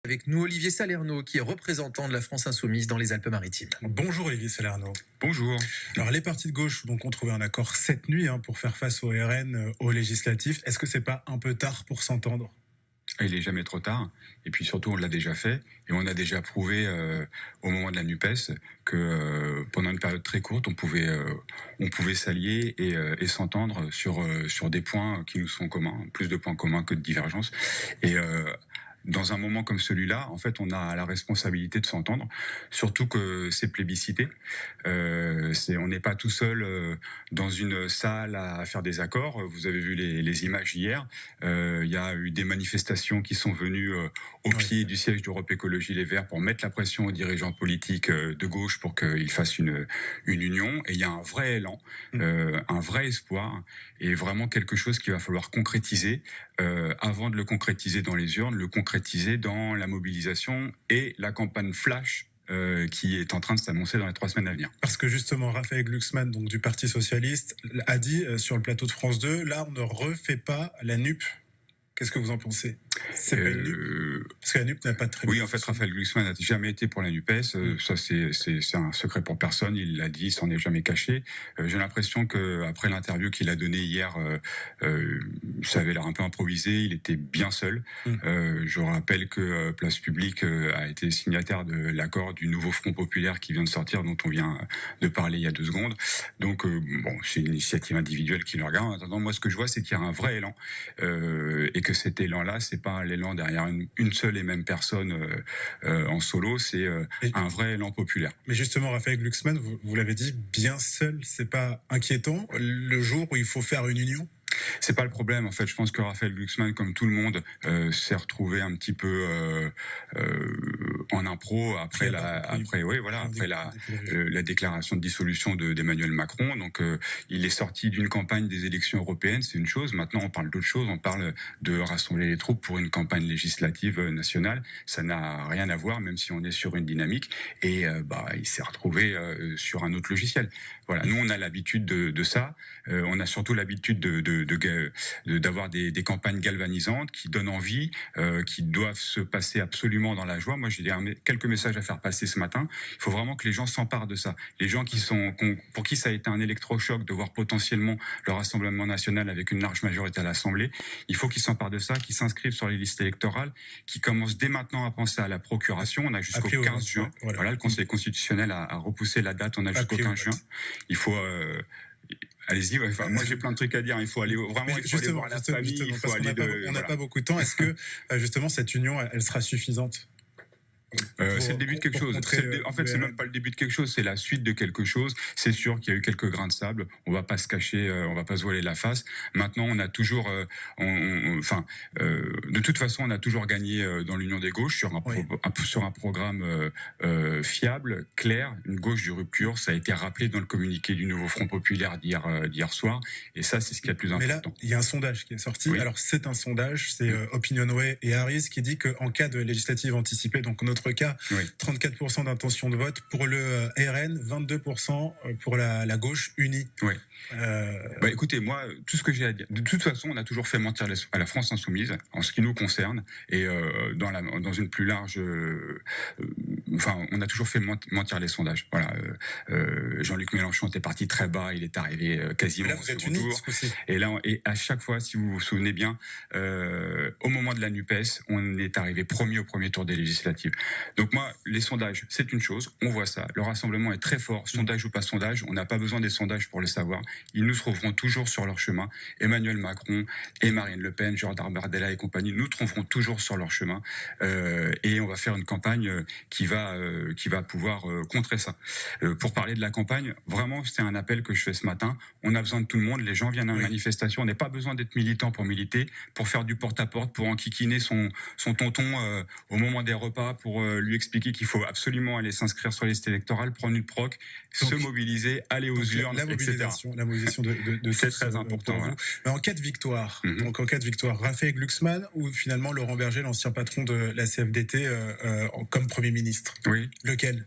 Avec nous, Olivier Salerno, qui est représentant de la France Insoumise dans les Alpes-Maritimes. Bonjour Olivier Salerno. Bonjour. Alors les partis de gauche ont trouvé un accord cette nuit pour faire face au RN, aux législatives. Est-ce que c'est pas un peu tard pour s'entendre ? Il est jamais trop tard. Et puis surtout, on l'a déjà fait. Et on a déjà prouvé au moment de la NUPES que pendant une période très courte, on pouvait s'allier et s'entendre sur des points qui nous sont communs, plus de points communs que de divergences. Et dans un moment comme celui-là, en fait, on a la responsabilité de s'entendre, surtout que c'est plébiscité. On n'est pas tout seul dans une salle à faire des accords. Vous avez vu les images hier. Il y a eu des manifestations qui sont venues au pied du siège d'Europe Écologie Les Verts pour mettre la pression aux dirigeants politiques de gauche pour qu'ils fassent une union. Et il y a un vrai élan, un vrai espoir, et vraiment quelque chose qu'il va falloir concrétiser avant de le concrétiser dans les urnes, le concrétiser dans la mobilisation et la campagne flash qui est en train de s'annoncer dans les 3 semaines à venir. Parce que justement, Raphaël Glucksmann, donc du Parti Socialiste, a dit sur le plateau de France 2, là on ne refait pas la NUP. Qu'est-ce que vous en pensez ? C'est pas une NUP ? Parce que la NUP n'a pas de très... Oui, en fait, Raphaël Glucksmann n'a jamais été pour la NUPES. Ça, c'est un secret pour personne. Il l'a dit, il s'en est jamais caché. J'ai l'impression qu'après l'interview qu'il a donnée hier, ça avait l'air un peu improvisé. Il était bien seul. Je rappelle que Place Publique a été signataire de l'accord du nouveau Front Populaire qui vient de sortir, dont on vient de parler il y a 2 secondes. Donc, bon, c'est une initiative individuelle qui le regarde. En attendant, moi, ce que je vois, c'est qu'il y a un vrai élan. Et que cet élan-là, c'est pas l'élan derrière une seule et même personne en solo, c'est un vrai élan populaire. Mais justement, Raphaël Glucksmann, vous l'avez dit, bien seul, c'est pas inquiétant le jour où il faut faire une union ? C'est pas le problème, en fait. Je pense que Raphaël Glucksmann, comme tout le monde, s'est retrouvé un petit peu en impro après la déclaration de dissolution d'Emmanuel Macron. Donc, il est sorti d'une campagne des élections européennes, c'est une chose. Maintenant, on parle d'autre chose. On parle de rassembler les troupes pour une campagne législative nationale. Ça n'a rien à voir, même si on est sur une dynamique. Et il s'est retrouvé sur un autre logiciel. Voilà. Nous, on a l'habitude de ça. On a surtout l'habitude d'avoir des campagnes galvanisantes qui donnent envie, qui doivent se passer absolument dans la joie. Moi, j'ai quelques messages à faire passer ce matin. Il faut vraiment que les gens s'emparent de ça. Les gens pour qui ça a été un électrochoc de voir potentiellement le Rassemblement national avec une large majorité à l'Assemblée, il faut qu'ils s'emparent de ça, qu'ils s'inscrivent sur les listes électorales, qu'ils commencent dès maintenant à penser à la procuration. On a jusqu'au 15 juin. Voilà, le Conseil constitutionnel a repoussé la date. On a jusqu'au 15 juin. Il faut... Allez-y, moi j'ai plein de trucs à dire. Il faut aller voir la famille. On n'a pas beaucoup de temps. Est-ce que justement cette union, elle sera suffisante ? C'est le début de quelque chose. En fait, c'est même pas le début de quelque chose, c'est la suite de quelque chose. C'est sûr qu'il y a eu quelques grains de sable. On va pas se cacher, on va pas se voiler la face. Maintenant, on a toujours, de toute façon, on a toujours gagné dans l'Union des gauches sur un programme fiable, clair, une gauche de rupture. Ça a été rappelé dans le communiqué du nouveau Front Populaire d'hier soir. Et ça, c'est ce qui est le plus important. Mais là, il y a un sondage qui est sorti. Oui. Alors, c'est un sondage, c'est Opinionway et Harris qui dit qu'en cas de législative anticipée, donc notre cas, 34% d'intention de vote pour le RN, 22% pour la gauche unie. Oui. Écoutez, moi, tout ce que j'ai à dire, de toute façon, on a toujours fait mentir à la France Insoumise, en ce qui nous concerne, et dans une plus large... on a toujours fait mentir les sondages. Voilà. Jean-Luc Mélenchon était parti très bas, il est arrivé quasiment là, vous êtes unis, et à chaque fois, si vous vous souvenez bien, au moment de la NUPES, on est arrivé premier au premier tour des législatives. Donc moi, les sondages, c'est une chose, on voit ça. Le rassemblement est très fort, sondage ou pas sondage, on n'a pas besoin des sondages pour le savoir. Ils nous trouveront toujours sur leur chemin. Emmanuel Macron et Marine Le Pen, Jordan Bardella et compagnie, nous trouveront toujours sur leur chemin. Et on va faire une campagne qui va pouvoir contrer ça. Pour parler de la campagne, vraiment, c'est un appel que je fais ce matin. On a besoin de tout le monde. Les gens viennent à une manifestation. On n'a pas besoin d'être militant pour militer, pour faire du porte-à-porte, pour enquiquiner son tonton au moment des repas, pour lui expliquer qu'il faut absolument aller s'inscrire sur les listes électorales, prendre une proc, se mobiliser, aller aux urnes, etc. La mobilisation de c'est très important. Voilà. Mais en cas de victoire, Raphaël Glucksmann ou finalement Laurent Berger, l'ancien patron de la CFDT, comme Premier ministre, oui. Lequel ?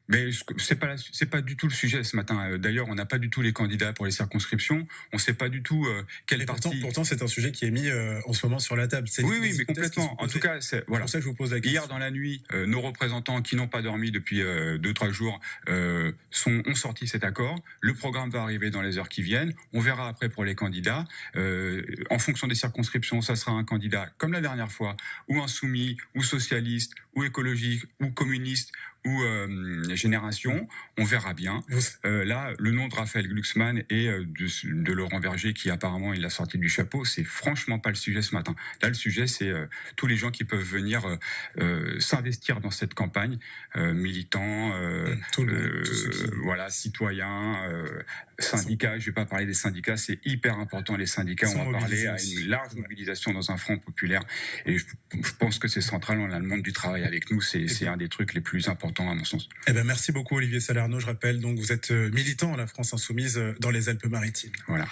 Mais c'est pas du tout le sujet ce matin. D'ailleurs, on n'a pas du tout les candidats pour les circonscriptions. On ne sait pas du tout quel parti. Pourtant, c'est un sujet qui est mis en ce moment sur la table. Oui, mais complètement. En tout cas, c'est pour ça que je vous pose la question. Hier dans la nuit, nos représentants qui n'ont pas dormi depuis 2-3 jours ont sorti cet accord. Le programme va arriver dans les heures qui viennent. On verra après pour les candidats. En fonction des circonscriptions, ça sera un candidat comme la dernière fois, ou insoumis, ou socialiste, ou écologique, ou communiste, ou Génération, on verra bien. Là, le nom de Raphaël Glucksmann et de Laurent Berger, qui apparemment il l'a sorti du chapeau, c'est franchement pas le sujet ce matin. Là, le sujet, c'est tous les gens qui peuvent venir s'investir dans cette campagne, militants, voilà, citoyens, syndicats. Je vais pas parler des syndicats, c'est hyper important les syndicats. On va parler à une large mobilisation dans un front populaire. Et je pense que c'est central. On a le monde du travail avec nous. C'est un des trucs les plus importants à mon sens. Eh ben, merci beaucoup Olivier Salerno. Je rappelle, donc vous êtes militant à la France Insoumise dans les Alpes-Maritimes. Voilà.